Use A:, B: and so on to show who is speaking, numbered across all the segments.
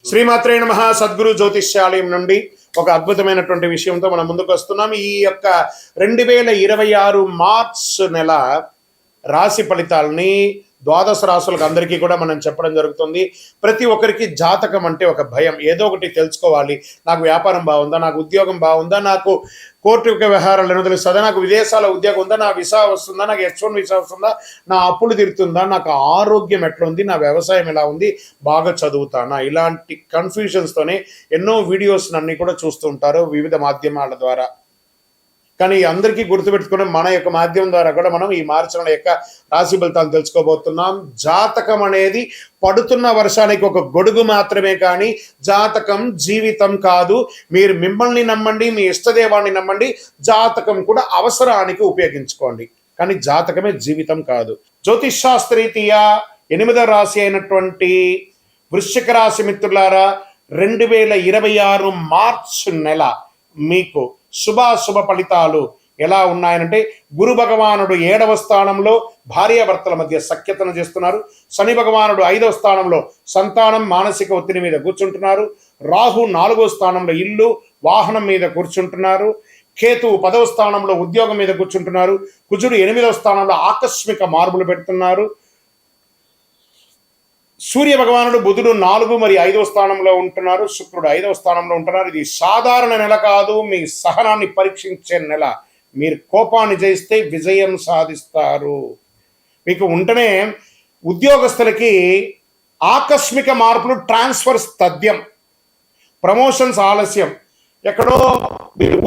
A: శ్రీమాత్రే నమః. సద్గురు జ్యోతిష్యాలయం నుండి ఒక అద్భుతమైనటువంటి విషయంతో మనం ముందుకు వస్తున్నాం. ఈ యొక్క 2026 మార్చ్ నెల రాశి ఫలితాలని ద్వాదశ రాశులకు అందరికీ కూడా మనం చెప్పడం జరుగుతుంది. ప్రతి ఒక్కరికి జాతకం అంటే ఒక భయం, ఏదో ఒకటి తెలుసుకోవాలి. నాకు వ్యాపారం బాగుందా, నాకు ఉద్యోగం బాగుందా, నాకు కోర్టు వ్యవహారాలు ఏమో తెలుస్తుందా, నాకు విదేశాల ఉద్యోగం ఉందా, నా వీసా వస్తుందా, నాకు H1 వీసా వస్తుందా, నా అప్పులు తీరుతుందా, నాకు ఆరోగ్యం ఎట్లా ఉంది, నా వ్యవసాయం ఎలా ఉంది, బాగా చదువుతానా, ఇలాంటి కన్ఫ్యూజన్స్తోనే ఎన్నో వీడియోస్ అన్ని కూడా చూస్తూ ఉంటారు వివిధ మాధ్యమాల ద్వారా. కానీ అందరికీ గుర్తుపెట్టుకుని మన యొక్క మాధ్యమం ద్వారా కూడా మనం ఈ మార్చి నెల యొక్క రాశి ఫలితాలు తెలుసుకోబోతున్నాం. జాతకం అనేది పడుతున్న వర్షానికి ఒక గొడుగు మాత్రమే, కానీ జాతకం జీవితం కాదు. మీరు మిమ్మల్ని నమ్మండి, మీ ఇష్టదేవాన్ని నమ్మండి, జాతకం కూడా అవసరానికి ఉపయోగించుకోండి, కానీ జాతకమే జీవితం కాదు. జ్యోతిష్ శాస్త్రీతీయ 8వ రాశి అయినటువంటి వృశ్చిక రాశి మిత్రులారా, 2026 మార్చ్ నెల మీకు శుభాశుభ ఫలితాలు ఎలా ఉన్నాయనంటే, గురు భగవానుడు 7వ స్థానంలో భార్యాభర్తల మధ్య సఖ్యతను చేస్తున్నారు. శని భగవానుడు 5వ స్థానంలో సంతానం మానసిక ఒత్తిడి మీద కూర్చుంటున్నారు. రాహు 4వ స్థానంలో ఇల్లు వాహనం మీద కూర్చుంటున్నారు. కేతువు 10వ స్థానంలో ఉద్యోగం మీద కూర్చుంటున్నారు. కుజుడు 8వ స్థానంలో ఆకస్మిక మార్పులు పెడుతున్నారు. సూర్య భగవానుడు బుధుడు 4 మరియు 5వ స్థానంలో ఉంటున్నారు. శుక్రుడు 5వ స్థానంలో ఉంటున్నారు. ఇది సాధారణ నెల కాదు, మీ సహనాన్ని పరీక్షించే నెల. మీరు కోపాన్ని జయిస్తే విజయం సాధిస్తారు. మీకు ఉంటేనే ఉద్యోగస్తులకి ఆకస్మిక మార్పులు, ట్రాన్స్ఫర్స్ తథ్యం, ప్రమోషన్స్ ఆలస్యం, ఎక్కడో మీరు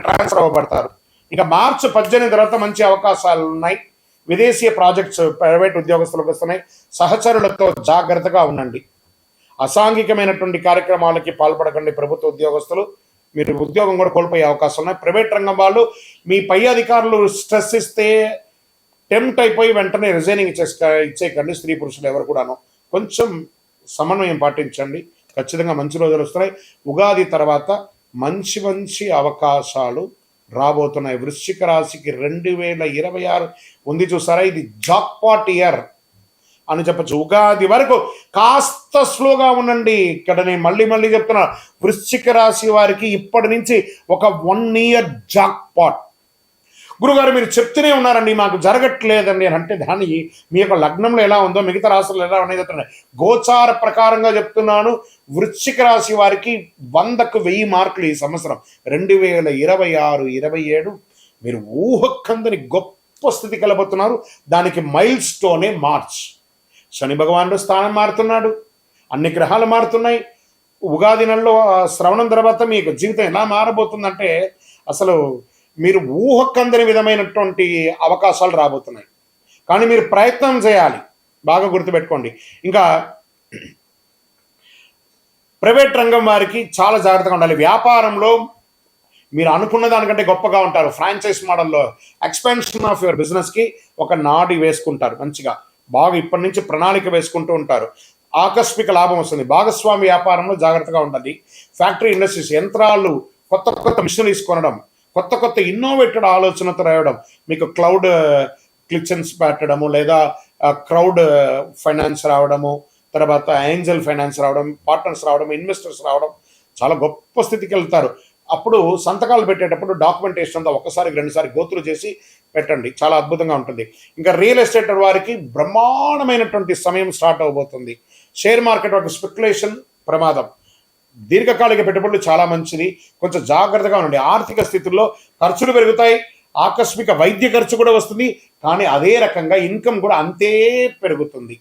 A: ట్రాన్స్ఫర్ అవ్వబడతారు. ఇక మార్చి 18 తర్వాత మంచి అవకాశాలు ఉన్నాయి. విదేశీయ ప్రాజెక్ట్స్ ప్రైవేట్ ఉద్యోగస్తులకు వస్తున్నాయి. సహచరులతో జాగ్రత్తగా ఉండండి. అసాంఘికమైనటువంటి కార్యక్రమాలకి పాల్పడకండి. ప్రభుత్వ ఉద్యోగస్తులు మీరు ఉద్యోగం కూడా కోల్పోయే అవకాశం ఉన్నాయి. ప్రైవేట్ రంగం వాళ్ళు మీ పై అధికారులు స్ట్రెస్ ఇస్తే టెంప్ట్ అయిపోయి వెంటనే రిజైనింగ్ ఇచ్చేయకండి. స్త్రీ పురుషులు ఎవరు కూడాను కొంచెం సమన్వయం పాటించండి. ఖచ్చితంగా మంచి రోజులు వస్తున్నాయి. ఉగాది తర్వాత మంచి మంచి అవకాశాలు రాబోతున్నాయి. వృశ్చిక రాశికి 2026 ఉంది చూసారా, ఇది జాక్పాట్ ఇయర్ అని చెప్పచ్చు. ఉగాది వరకు కాస్త స్లోగా ఉండండి. ఇక్కడ నేను మళ్ళీ చెప్తున్నా, వృశ్చిక రాశి వారికి ఇప్పటి నుంచి ఒక 1 ఇయర్ జాక్పాట్. గురుగారు మీరు చెప్తూనే ఉన్నారండి, మాకు జరగట్లేదండి అని అంటే, దాన్ని మీ యొక్క లగ్నంలో ఎలా ఉందో మిగతా రాశులు ఎలా ఉన్నాయి చెప్తున్నాయి. గోచార ప్రకారంగా చెప్తున్నాను. వృశ్చిక రాశి వారికి 100కు 1000 మార్కులు ఈ సంవత్సరం 2026, 27 మీరు ఊహకందని గొప్ప స్థితి కలబోతున్నారు. దానికి మైల్ స్టోనే మార్చ్. శని భగవానుడు స్థానం మారుతున్నాడు, అన్ని గ్రహాలు మారుతున్నాయి. ఉగాది నెలలో శ్రవణం తర్వాత మీకు జీవితం ఎలా మారబోతుందంటే, అసలు మీరు ఊహకందని విధమైనటువంటి అవకాశాలు రాబోతున్నాయి. కానీ మీరు ప్రయత్నం చేయాలి, బాగా గుర్తుపెట్టుకోండి. ఇంకా ప్రైవేట్ రంగం వారికి చాలా జాగ్రత్తగా ఉండాలి. వ్యాపారంలో మీరు అనుకున్న దానికంటే గొప్పగా ఉంటారు. ఫ్రాంచైజ్ మోడల్లో ఎక్స్పాన్షన్ ఆఫ్ యువర్ బిజినెస్కి ఒక నాడి వేసుకుంటారు. మంచిగా బాగా ఇప్పటి నుంచి ప్రణాళిక వేసుకుంటూ ఉంటారు. ఆకస్మిక లాభం వస్తుంది. భాగస్వామి వ్యాపారంలో జాగ్రత్తగా ఉండాలి. ఫ్యాక్టరీ ఇండస్ట్రీస్, యంత్రాలు, కొత్త మిషనరీస్ కొనడం, కొత్త ఇన్నోవేటెడ్ ఆలోచనతో రావడం, మీకు క్లౌడ్ కిచెన్స్ పెట్టడము, లేదా క్రౌడ్ ఫైనాన్స్ రావడము, తర్వాత ఏంజల్ ఫైనాన్స్ రావడం, పార్ట్నర్స్ రావడం, ఇన్వెస్టర్స్ రావడం, చాలా గొప్ప స్థితికి వెళ్తారు. అప్పుడు సంతకాలు పెట్టేటప్పుడు డాక్యుమెంటేషన్ అంతా ఒకసారి 2 సార్లు గోత్రు చేసి పెట్టండి, చాలా అద్భుతంగా ఉంటుంది. ఇంకా రియల్ ఎస్టేట్ వారికి బ్రహ్మాండమైనటువంటి సమయం స్టార్ట్ అవబోతుంది. షేర్ మార్కెట్ ఒక స్పెక్యులేషన్ ప్రమాదం. దీర్ఘకాలిక పెట్టుబడులు చాలా మంచిది, కొంచెం జాగ్రత్తగా ఉండండి. ఆర్థిక స్థితుల్లో ఖర్చులు పెరుగుతాయి, ఆకస్మిక వైద్య ఖర్చు కూడా వస్తుంది, కానీ అదే రకంగా ఇన్కమ్ కూడా అంతే పెరుగుతుంది.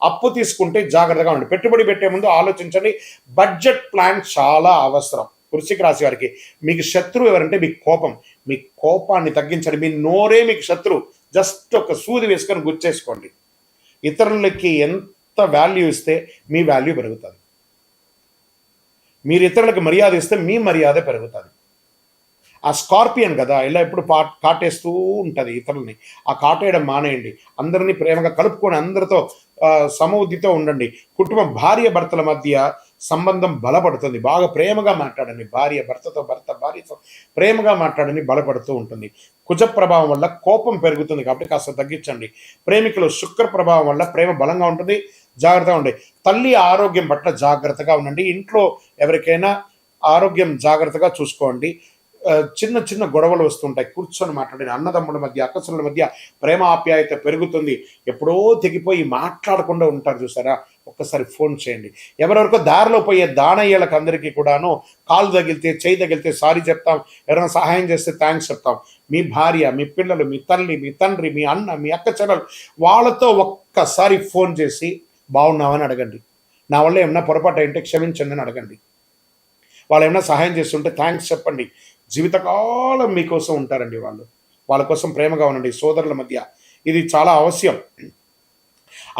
A: అప్పు తీసుకుంటే జాగ్రత్తగా ఉండండి. పెట్టుబడి పెట్టే ముందు ఆలోచించండి. బడ్జెట్ ప్లాన్ చాలా అవసరం. వృశ్చిక రాశి వారికి మీకు శత్రువు ఎవరంటే మీ కోపం. మీ కోపాన్ని తగ్గించండి. మీ నోరే మీకు శత్రువు. జస్ట్ ఒక సూది వేసుకొని గుర్చేసుకోండి. ఇతరులకి ఎంత వాల్యూ ఇస్తే మీ వాల్యూ పెరుగుతుంది. మీరు ఇతరులకు మర్యాద ఇస్తే మీ మర్యాద పెరుగుతుంది. ఆ స్కార్పియన్ కదా, ఇలా ఎప్పుడు కాటేస్తూ ఉంటుంది ఇతరులని. ఆ కాటేయడం మానేయండి. అందరినీ ప్రేమగా కలుపుకొని అందరితో సమబుద్ధితో ఉండండి. కుటుంబం భార్య భర్తల మధ్య సంబంధం బలపడుతుంది. బాగా ప్రేమగా మాట్లాడండి. భార్య భర్తతో, భర్త భార్యతో ప్రేమగా మాట్లాడని బలపడుతూ ఉంటుంది. కుజ ప్రభావం వల్ల కోపం పెరుగుతుంది కాబట్టి కాస్త తగ్గించండి. ప్రేమికులు శుక్ర ప్రభావం వల్ల ప్రేమ బలంగా ఉంటుంది. జాగ్రత్తగా ఉండండి. తల్లి ఆరోగ్యం పట్ల జాగ్రత్తగా ఉండండి. ఇంట్లో ఎవరికైనా ఆరోగ్యం జాగ్రత్తగా చూసుకోండి. చిన్న చిన్న గొడవలు వస్తుంటాయి. కూర్చొని మాట్లాడిన అన్నదమ్ముల మధ్య, అక్కసుల మధ్య ప్రేమ ఆప్యాయత పెరుగుతుంది. ఎప్పుడో తెగిపోయి మాట్లాడకుండా ఉంటారు చూసారా, ఒక్కసారి ఫోన్ చేయండి. ఎవరెవరికో దారిలో పోయే దానయ్యలకు అందరికీ కూడాను కాలు తగిలితే, చేయి తగిలితే సారీ చెప్తాం, ఎవరైనా సహాయం చేస్తే థ్యాంక్స్ చెప్తాం. మీ భార్య, మీ పిల్లలు, మీ తల్లి, మీ తండ్రి, మీ అన్న, మీ అక్క చెల్లెలు, వాళ్ళతో ఒక్కసారి ఫోన్ చేసి బాగున్నామని అడగండి. నా వల్ల ఏమన్నా పొరపాటు అయితే క్షమించండి అని అడగండి. వాళ్ళు ఏమైనా సహాయం చేస్తుంటే థ్యాంక్స్ చెప్పండి. జీవితకాలం మీకోసం ఉంటారండి వాళ్ళు. వాళ్ళ కోసం ప్రేమగా ఉండండి. సోదరుల మధ్య ఇది చాలా అవశ్యం.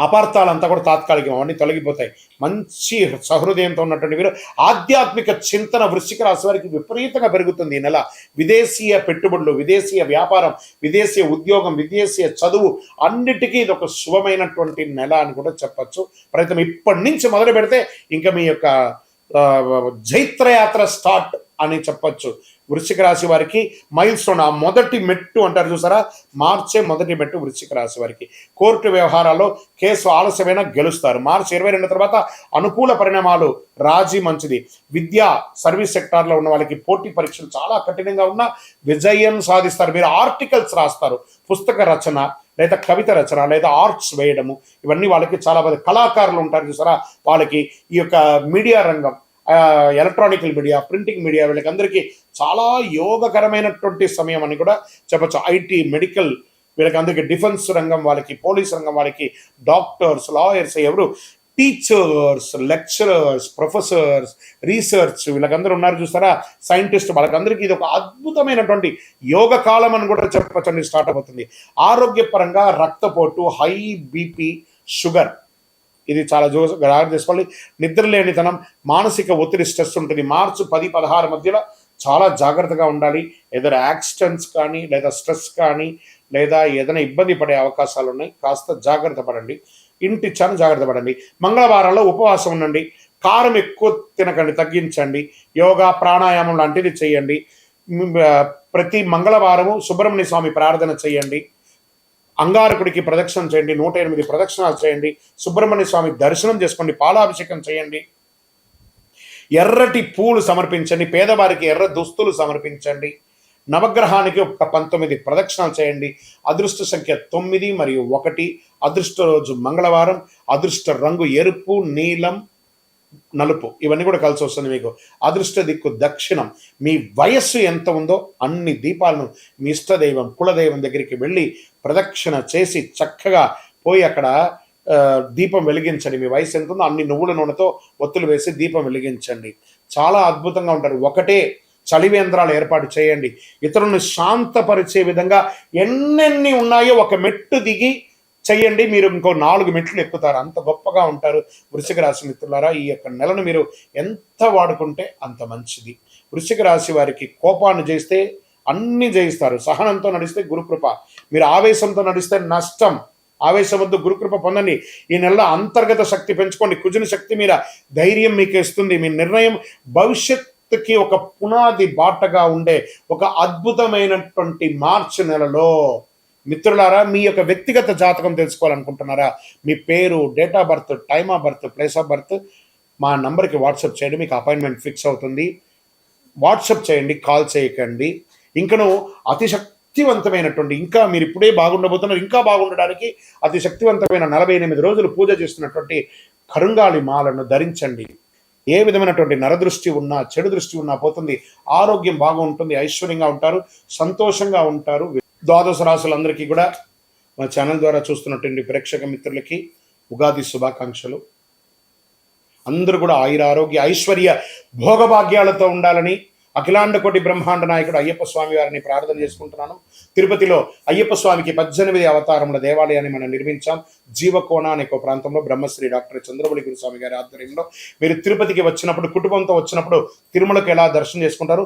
A: అపార్థాలంతా కూడా తాత్కాలికం, అవన్నీ తొలగిపోతాయి. మంచి సహృదయంతో ఉన్నటువంటి వీరు ఆధ్యాత్మిక చింతన వృశ్చిక రాశి వారికి విపరీతంగా పెరుగుతుంది ఈ నెల. విదేశీయ పెట్టుబడులు, విదేశీయ వ్యాపారం, విదేశీయ ఉద్యోగం, విదేశీయ చదువు అన్నిటికీ ఇది ఒక శుభమైనటువంటి నెల అని కూడా చెప్పచ్చు. ప్రయత్నం ఇప్పటి నుంచి మొదలు పెడితే ఇంకా మీ యొక్క జైత్రయాత్ర స్టార్ట్ అని చెప్పచ్చు. వృశ్చిక రాశి వారికి మైల్ స్టోన్, ఆ మొదటి మెట్టు అంటారు చూసారా, మార్చే మొదటి మెట్టు వృశ్చిక రాశి వారికి. కోర్టు వ్యవహారాల్లో కేసు ఆలస్యమైనా గెలుస్తారు. మార్చి 22 తర్వాత అనుకూల పరిణామాలు, రాజీ మంచిది. విద్యా సర్వీస్ సెక్టార్లో ఉన్న వాళ్ళకి పోటీ పరీక్షలు చాలా కఠినంగా ఉన్నా విజయం సాధిస్తారు. మీరు ఆర్టికల్స్ రాస్తారు, పుస్తక రచన లేదా కవిత రచన లేదా ఆర్ట్స్ వేయడము, ఇవన్నీ వాళ్ళకి చాలా మంది కళాకారులు ఉంటారు చూసారా, వాళ్ళకి ఈ యొక్క మీడియా రంగం, ఎలక్ట్రానికల్ మీడియా, ప్రింటింగ్ మీడియా, వీళ్ళకి అందరికీ చాలా యోగకరమైనటువంటి సమయం అని కూడా చెప్పచ్చు. ఐటీ, మెడికల్, వీళ్ళకి అందరికీ డిఫెన్స్ రంగం వాళ్ళకి, పోలీస్ రంగం వాళ్ళకి, డాక్టర్స్, లాయర్స్, ఎవరు టీచర్స్, లెక్చరర్స్, ప్రొఫెసర్స్, రీసెర్చ్, వీళ్ళకందరూ ఉన్నారు చూస్తారా, సైంటిస్ట్, వాళ్ళకందరికీ ఇది ఒక అద్భుతమైనటువంటి యోగ కాలం అని కూడా చెప్పచ్చండి. స్టార్ట్ అవుతుంది. ఆరోగ్యపరంగా రక్తపోటు, హై బీపీ, షుగర్, ఇది చాలా జాగ్రత్త చేసుకోవాలి. నిద్రలేనితనం, మానసిక ఒత్తిడి, స్ట్రెస్ ఉంటుంది. మార్చి 10-16 మధ్యలో చాలా జాగ్రత్తగా ఉండాలి. ఏదైనా యాక్సిడెంట్స్ కానీ లేదా స్ట్రెస్ కానీ లేదా ఏదైనా ఇబ్బంది పడే అవకాశాలు ఉన్నాయి. కాస్త జాగ్రత్త పడండి. ఇంటి చాలా జాగ్రత్త పడండి. మంగళవారాల్లో ఉపవాసం ఉండండి. కారం ఎక్కువ తినకండి, తగ్గించండి. యోగా, ప్రాణాయామం లాంటిది చేయండి. ప్రతి మంగళవారము సుబ్రహ్మణ్య స్వామి ప్రార్థన చేయండి. అంగారకుడికి ప్రదక్షిణం చేయండి. 108 ప్రదక్షిణాలు చేయండి. సుబ్రహ్మణ్య స్వామి దర్శనం చేసుకోండి. పాలాభిషేకం చేయండి. ఎర్రటి పూలు సమర్పించండి. పేదవారికి ఎర్ర దుస్తులు సమర్పించండి. నవగ్రహానికి ఒక 19 ప్రదక్షిణాలు చేయండి. అదృష్ట సంఖ్య 9 మరియు 1. అదృష్ట రోజు మంగళవారం. అదృష్ట రంగు ఎరుపు, నీలం, నలుపు, ఇవన్నీ కూడా కలిసి వస్తుంది మీకు. అదృష్ట దిక్కు దక్షిణం. మీ వయస్సు ఎంత ఉందో అన్ని దీపాలను మీ ఇష్టదైవం, కులదైవం దగ్గరికి వెళ్ళి ప్రదక్షిణ చేసి చక్కగా పోయి అక్కడ దీపం వెలిగించండి. మీ వయసు ఎంత ఉందో అన్ని నువ్వుల నూనెతో ఒత్తులు వేసి దీపం వెలిగించండి. చాలా అద్భుతంగా ఉంటారు. ఒకటే చలివేంద్రాలు ఏర్పాటు చేయండి. ఇతరులను శాంతపరిచే విధంగా ఎన్నెన్ని ఉన్నాయో ఒక మెట్టు దిగి చెయ్యండి. మీరు ఇంకో 4 మెట్లు ఎక్కుతారు. అంత గొప్పగా ఉంటారు వృశ్చిక రాశి మిత్రులారా. ఈ యొక్క నెలను మీరు ఎంత వాడుకుంటే అంత మంచిది. వృశ్చిక రాశి వారికి కోపాన్ని జయిస్తే అన్ని జయిస్తారు. సహనంతో నడిస్తే గురుకృప. మీరు ఆవేశంతో నడిస్తే నష్టం. ఆవేశం వద్దు, గురుకృప పొందండి. ఈ నెలలో అంతర్గత శక్తి పెంచుకోండి. కుజుని శక్తి మీద ధైర్యం మీకు ఇస్తుంది. మీ నిర్ణయం భవిష్యత్తుకి ఒక పునాది బాటగా ఉండే ఒక అద్భుతమైనటువంటి మార్చి నెలలో మిత్రులారా, మీ యొక్క వ్యక్తిగత జాతకం తెలుసుకోవాలనుకుంటున్నారా? మీ పేరు, date of birth, time of birth, place of birth మా నంబర్కి వాట్సాప్ చేయండి. మీకు అపాయింట్మెంట్ ఫిక్స్ అవుతుంది. వాట్సాప్ చేయండి, కాల్ చేయకండి. ఇంకను అతి శక్తివంతమైనటువంటి, ఇంకా మీరు ఇప్పుడే బాగుండబోతున్నారు, ఇంకా బాగుండడానికి అతి శక్తివంతమైన 48 రోజులు పూజ చేస్తున్నటువంటి కరుంగాళి మాలను ధరించండి. ఏ విధమైనటువంటి నరదృష్టి ఉన్నా, చెడు దృష్టి ఉన్నా పోతుంది. ఆరోగ్యం బాగుంటుంది. ఐశ్వర్యంగా ఉంటారు, సంతోషంగా ఉంటారు. ద్వాదశ రాశులందరికీ కూడా మా ఛానల్ ద్వారా చూస్తున్నటువంటి ప్రేక్షక మిత్రులకి ఉగాది శుభాకాంక్షలు. అందరూ కూడా ఆయుర ఆరోగ్య ఐశ్వర్య భోగభాగ్యాలతో ఉండాలని అఖిలాండ కోటి బ్రహ్మాండ నాయకుడు అయ్యప్ప స్వామి వారిని ప్రార్థన చేసుకుంటున్నాను. తిరుపతిలో అయ్యప్ప స్వామికి 18 అవతారముల దేవాలయాన్ని మనం నిర్మించాం. జీవకోణ అనే ఒక ప్రాంతంలో బ్రహ్మశ్రీ డాక్టర్ చంద్రబలి గురుస్వామి గారి ఆధ్వర్యంలో. మీరు తిరుపతికి వచ్చినప్పుడు, కుటుంబంతో వచ్చినప్పుడు తిరుమలకు ఎలా దర్శనం చేసుకుంటారు,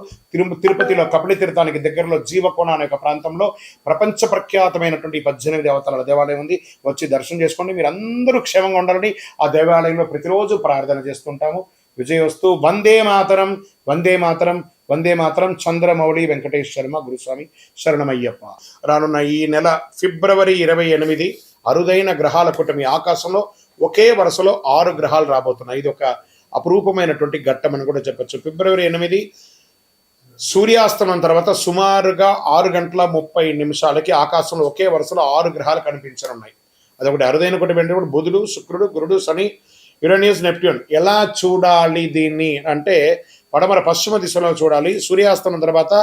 A: తిరుపతిలో కపిల తీర్థానికి దగ్గరలో జీవకోణ అనే ఒక ప్రాంతంలో ప్రపంచ ప్రఖ్యాతమైనటువంటి 18 అవతారాల దేవాలయం ఉంది. వచ్చి దర్శనం చేసుకోండి. మీరు అందరూ క్షేమంగా ఉండాలని ఆ దేవాలయంలో ప్రతిరోజు ప్రార్థన చేస్తుంటాము. విజయోస్తు. వందే మాతరం, వందే మాతరం, వందే మాతరం. చంద్రమౌళి వెంకటేష్ శర్మ గురుస్వామి శరణమయ్యప్ప. రానున్న ఈ నెల ఫిబ్రవరి 28 అరుదైన గ్రహాల కూటమి. ఆకాశంలో ఒకే వరుసలో 6 గ్రహాలు రాబోతున్నాయి. ఇది ఒక అపురూపమైనటువంటి ఘట్టం అని కూడా చెప్పచ్చు. ఫిబ్రవరి 8 సూర్యాస్తమం తర్వాత సుమారుగా 6:30 ఆకాశంలో ఒకే వరుసలో 6 గ్రహాలు కనిపించనున్నాయి. అదొకటి అరుదైన కూటమి. అంటే బుధుడు, శుక్రుడు, గురుడు, శని, యురేనియస్, నెప్ట్యూన్. ఎలా చూడాలి దీన్ని అంటే పడమర పశ్చిమ దిశలో చూడాలి. సూర్యాస్తమం తర్వాత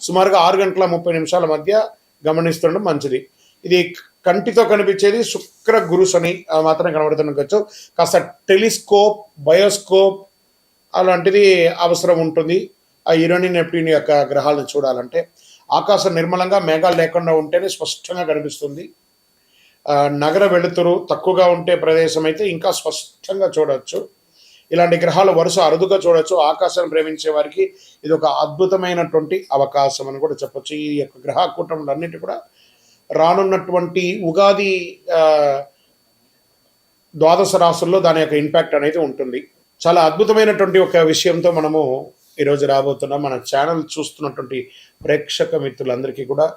A: సుమారుగా 6:30 మధ్య గమనిస్తుండడం మంచిది. ఇది కంటితో కనిపించేది శుక్ర, గురు, శని మాత్రమే కనబడుతుండొచ్చు. కాస్త టెలిస్కోప్, బయోస్కోప్ అలాంటిది అవసరం ఉంటుంది ఆ యురేనియస్, నెప్ట్యూన్ యొక్క గ్రహాలను చూడాలంటే. ఆకాశం నిర్మలంగా మేఘాలు లేకుండా ఉంటేనే స్పష్టంగా కనిపిస్తుంది. నగర వెలుతురు తక్కువగా ఉంటే ప్రదేశం అయితే ఇంకా స్పష్టంగా చూడవచ్చు. ఇలాంటి గ్రహాలు వరుస అరుదుగా చూడవచ్చు. ఆకాశాన్ని ప్రేమించే వారికి ఇది ఒక అద్భుతమైనటువంటి అవకాశం అని కూడా చెప్పొచ్చు. ఈ యొక్క గ్రహ కూటములన్నిటి కూడా రానున్నటువంటి ఉగాది ద్వాదశ రాసుల్లో దాని యొక్క ఇంపాక్ట్ అనేది ఉంటుంది. చాలా అద్భుతమైనటువంటి ఒక విషయంతో మనము ఈరోజు రాబోతున్నాం. మన ఛానల్ చూస్తున్నటువంటి ప్రేక్షక మిత్రులందరికీ కూడా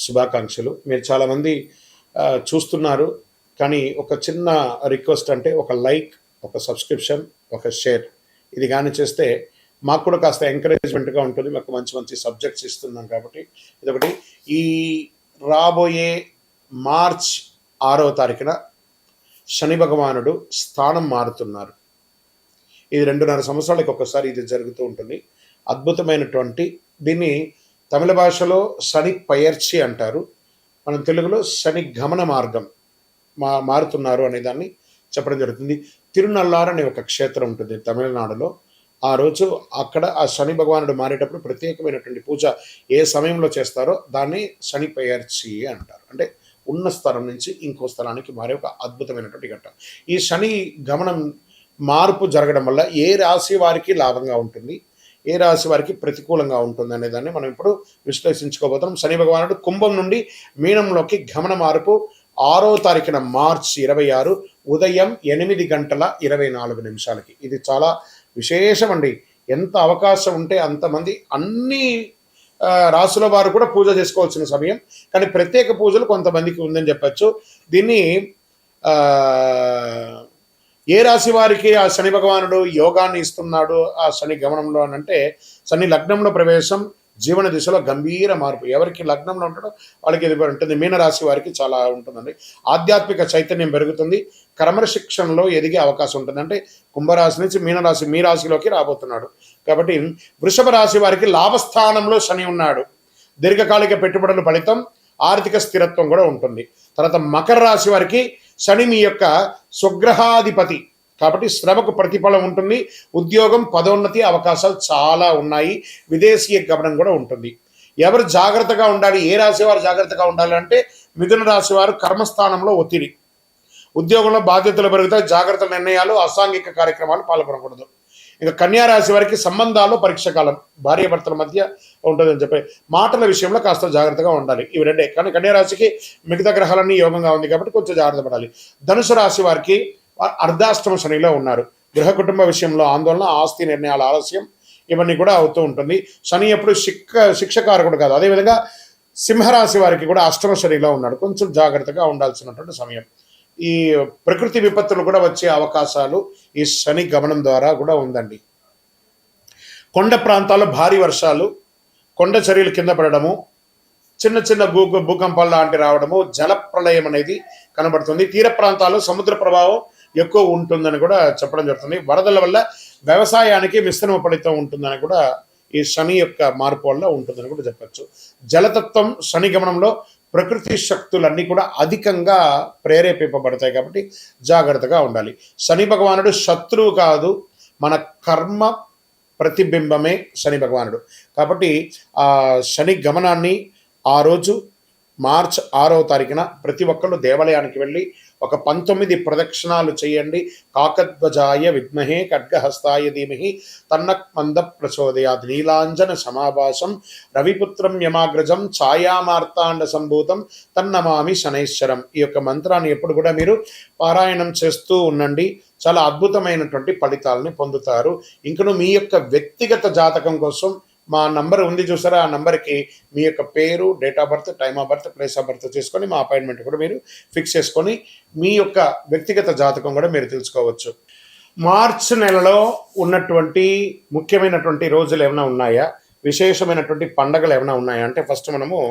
A: శుభాకాంక్షలు. మీరు చాలామంది చూస్తున్నారు, కానీ ఒక చిన్న రిక్వెస్ట్, అంటే ఒక లైక్, ఒక సబ్స్క్రిప్షన్, ఒక షేర్ ఇది కానీ చేస్తే మాకు కూడా కాస్త ఎంకరేజ్మెంట్గా ఉంటుంది. మాకు మంచి మంచి సబ్జెక్ట్స్ ఇస్తున్నాం కాబట్టి ఇదొకటి. ఈ రాబోయే మార్చ్ 6వ తారీఖున శని భగవానుడు స్థానం మారుతున్నారు. ఇది 2.5 సంవత్సరాలకు ఒకసారి ఇది జరుగుతూ ఉంటుంది. అద్భుతమైనటువంటి దీన్ని తమిళ భాషలో శని పయర్చి అంటారు. మనం తెలుగులో శని గమన మార్గం మారుతున్నారు అనే దాన్ని చెప్పడం జరుగుతుంది. తిరునల్లారు అనే ఒక క్షేత్రం ఉంటుంది తమిళనాడులో. ఆ రోజు అక్కడ ఆ శని భగవానుడు మారేటప్పుడు ప్రత్యేకమైనటువంటి పూజ ఏ సమయంలో చేస్తారో దాన్ని శని పయర్చి అంటారు. అంటే ఉన్న స్థలం నుంచి ఇంకో స్థలానికి మారే ఒక అద్భుతమైనటువంటి ఘట్టం. ఈ శని గమనం మార్పు జరగడం వల్ల ఏ రాశి వారికి లాభంగా ఉంటుంది, ఏ రాశి వారికి ప్రతికూలంగా ఉంటుంది అనే దాన్ని మనం ఇప్పుడు విశ్లేషించుకోబోతున్నాం. శని భగవానుడు కుంభం నుండి మీనంలోకి గమన మార్పు 6వ తారీఖున మార్చి 26 ఉదయం 8:24 ఇది చాలా విశేషం అండి. ఎంత అవకాశం ఉంటే అంతమంది అన్ని రాసుల వారు కూడా పూజ చేసుకోవాల్సిన సమయం. కానీ ప్రత్యేక పూజలు కొంతమందికి ఉందని చెప్పచ్చు. దీన్ని ఏ రాశి వారికి ఆ శని భగవానుడు యోగాన్ని ఇస్తున్నాడు ఆ శని గమనంలో అని అంటే, శని లగ్నంలో ప్రవేశం, జీవన దిశలో గంభీర మార్పు. ఎవరికి లగ్నంలో ఉంటాడో వాళ్ళకి ఇది ఉంటుంది. మీనరాశి వారికి చాలా ఉంటుందండి. ఆధ్యాత్మిక చైతన్యం పెరుగుతుంది. క్రమశిక్షణలో ఎదిగే అవకాశం ఉంటుంది. అంటే కుంభరాశి నుంచి మీనరాశి, మీ రాశిలోకి రాబోతున్నాడు కాబట్టి. వృషభ రాశి వారికి లాభస్థానంలో శని ఉన్నాడు. దీర్ఘకాలిక పెట్టుబడుల ఫలితం, ఆర్థిక స్థిరత్వం కూడా ఉంటుంది. తర్వాత మకర రాశి వారికి శని మీ యొక్క స్వగ్రహాధిపతి కాబట్టి శ్రమకు ప్రతిఫలం ఉంటుంది. ఉద్యోగం, పదోన్నతి అవకాశాలు చాలా ఉన్నాయి. విదేశీయ గమనం కూడా ఉంటుంది. ఎవరు జాగ్రత్తగా ఉండాలి, ఏ రాశి వారు జాగ్రత్తగా ఉండాలి అంటే మిథున రాశి వారు కర్మస్థానంలో ఒత్తిడి, ఉద్యోగంలో బాధ్యతలు పెరుగుతాయి. జాగ్రత్త నిర్ణయాలు, అసాంఘిక కార్యక్రమాలు పాల్గొనకూడదు. ఇక కన్యా రాశి వారికి సంబంధాల్లో పరీక్ష కాలం, భార్యాభర్తల మధ్య ఉంటుందని చెప్పి మాటల విషయంలో కాస్త జాగ్రత్తగా ఉండాలి. ఇవి రెండే. కానీ కన్యా రాశికి మిగతా గ్రహాలన్నీ యోగంగా ఉంది కాబట్టి కొంచెం జాగ్రత్త పడాలి. ధనుసు రాశి వారికి అర్ధాష్టమ శనిలో ఉన్నారు. గృహ కుటుంబ విషయంలో ఆందోళన, ఆస్తి నిర్ణయాల ఆలస్యం ఇవన్నీ కూడా అవుతూ ఉంటుంది. శని ఎప్పుడు శిక్షకారకుడు కాదు. అదేవిధంగా సింహరాశి వారికి కూడా అష్టమ శనిలో ఉన్నాడు. కొంచెం జాగ్రత్తగా ఉండాల్సినటువంటి సమయం. ఈ ప్రకృతి విపత్తులు కూడా వచ్చే అవకాశాలు ఈ శని గమనం ద్వారా కూడా ఉందండి. కొండ ప్రాంతాల్లో భారీ వర్షాలు, కొండ చర్యలు కింద పడడము, చిన్న చిన్న భూకంపాలు లాంటి రావడము, జల ప్రళయం అనేది కనబడుతుంది. తీర ప్రాంతాల్లో సముద్ర ప్రభావం ఎక్కువ ఉంటుందని కూడా చెప్పడం జరుగుతుంది. వరదల వల్ల వ్యవసాయానికి మిశ్రమ ఫలితం ఉంటుందని కూడా ఈ శని యొక్క మార్పు వల్ల ఉంటుందని కూడా చెప్పచ్చు. జలతత్వం శని గమనంలో ప్రకృతి శక్తులన్నీ కూడా అధికంగా ప్రేరేపింపబడతాయి కాబట్టి జాగ్రత్తగా ఉండాలి. శని భగవానుడు శత్రువు కాదు, మన కర్మ ప్రతిబింబమే శని భగవానుడు. కాబట్టి ఆ శని గమనాన్ని ఆ రోజు మార్చ్ 6వ తారీఖున ప్రతి ఒక్కళ్ళు దేవాలయానికి వెళ్ళి ఒక 19 ప్రదక్షిణాలు చేయండి. కాకధ్వజాయ విద్మహే ఖడ్గహస్తాయ ధీమహి తన్నః మంద ప్రచోదయాత్. నీలాంజన సమాభాసం రవిపుత్రం యమాగ్రజం ఛాయామార్తాండ సంభూతం తన్నమామి శనైశ్వరం. ఈ యొక్క మంత్రాన్ని ఎప్పుడు కూడా మీరు పారాయణం చేస్తూ ఉండండి. చాలా అద్భుతమైనటువంటి ఫలితాలని పొందుతారు. ఇంకను మీ యొక్క వ్యక్తిగత జాతకం కోసం మా నంబర్ ఉంది చూసారా, ఆ నంబర్కి మీ యొక్క పేరు, date of birth, time of birth, place of birth చేసుకొని మా అపాయింట్మెంట్ కూడా మీరు ఫిక్స్ చేసుకొని మీ యొక్క వ్యక్తిగత జాతకం కూడా మీరు తెలుసుకోవచ్చు. మార్చ్ నెలలో ఉన్నటువంటి ముఖ్యమైనటువంటి రోజులు ఏమైనా ఉన్నాయా, విశేషమైనటువంటి పండగలు ఏమైనా ఉన్నాయా అంటే ఫస్ట్ మనము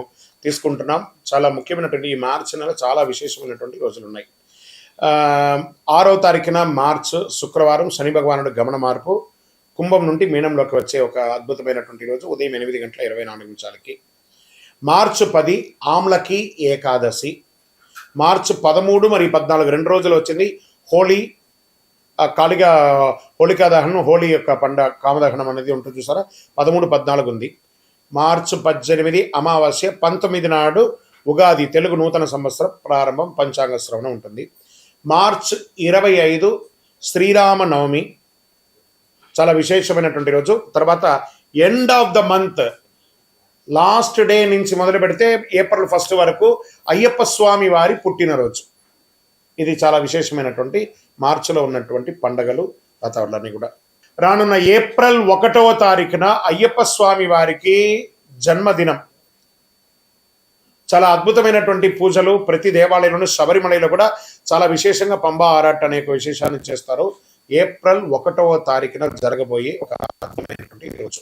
A: తీసుకుంటున్నాం. చాలా ముఖ్యమైనటువంటి ఈ మార్చ్ నెల చాలా విశేషమైనటువంటి రోజులు ఉన్నాయి. 6వ తారీఖున మార్చ్ శుక్రవారం శని భగవానుడు గమన మార్పు కుంభం నుండి మీనంలోకి వచ్చే ఒక అద్భుతమైనటువంటి రోజు ఉదయం 8:24 మార్చి 10 ఆమ్లకి ఏకాదశి. మార్చి 13 మరియు 14 2 రోజులు వచ్చింది హోలీ. కాళిగా హోళికా దహనం, హోలీ యొక్క పండుగ కామదహనం అనేది ఉంటుంది చూసారా, 13, 14 ఉంది. మార్చి 18 అమావాస్య, 19 నాడు ఉగాది, తెలుగు నూతన సంవత్సరం ప్రారంభం, పంచాంగ శ్రవణం ఉంటుంది. మార్చి 25 శ్రీరామ నవమి, చాలా విశేషమైనటువంటి రోజు. తర్వాత end of the month last day నుంచి మొదలు పెడితే ఏప్రిల్ 1 వరకు అయ్యప్ప స్వామి వారి పుట్టినరోజు. ఇది చాలా విశేషమైనటువంటి మార్చిలో ఉన్నటువంటి పండగలు వాతావరణాన్ని కూడా. రానున్న ఏప్రిల్ 1వ తారీఖున అయ్యప్ప స్వామి వారికి జన్మదినం. చాలా అద్భుతమైనటువంటి పూజలు ప్రతి దేవాలయంలోనూ, శబరిమలలో కూడా చాలా విశేషంగా పంబా ఆరాట్ అనే విశేషాన్ని చేస్తారు. ఏప్రిల్ 1వ తారీఖున జరగబోయే ఒక అద్భుతమైనటువంటి రోజు.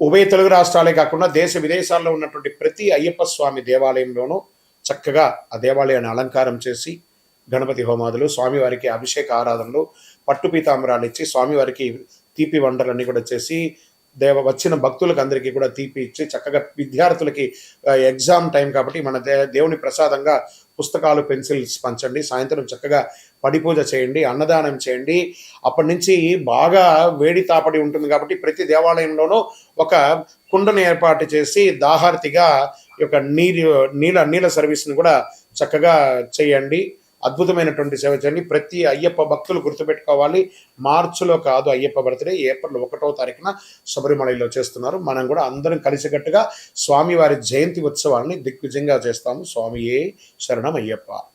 A: ఉభయ తెలుగు రాష్ట్రాలే కాకుండా దేశ విదేశాల్లో ఉన్నటువంటి ప్రతి అయ్యప్ప స్వామి దేవాలయంలోనూ చక్కగా ఆ దేవాలయాన్ని అలంకారం చేసి గణపతి హోమాదులు, స్వామివారికి అభిషేక ఆరాధనలు, పట్టు పీతాంబరాలు ఇచ్చి స్వామివారికి తీపి వంటలన్నీ కూడా చేసి వచ్చిన భక్తులకు అందరికీ కూడా తీపి ఇచ్చి చక్కగా విద్యార్థులకి ఎగ్జామ్ టైం కాబట్టి మన దేవుని ప్రసాదంగా పుస్తకాలు, పెన్సిల్స్ పంచండి. సాయంత్రం చక్కగా పడి పూజ చేయండి, అన్నదానం చేయండి. అప్పటి నుంచి బాగా వేడి తాపడి ఉంటుంది కాబట్టి ప్రతి దేవాలయంలోనూ ఒక కుండను ఏర్పాటు చేసి దాహార్తిగా ఈ యొక్క నీళ్ళ సర్వీస్ని కూడా చక్కగా చేయండి. అద్భుతమైనటువంటి సేవ చేయండి. ప్రతి అయ్యప్ప భక్తులు గుర్తుపెట్టుకోవాలి, మార్చిలో కాదు అయ్యప్ప బర్త్డే, ఏప్రిల్ 1వ తారీఖున శబరిమలలో చేస్తున్నారు. మనం కూడా అందరం కలిసికట్టుగా స్వామివారి జయంతి ఉత్సవాన్ని దిగ్విజయంగా చేస్తాము. స్వామియే శరణం అయ్యప్ప.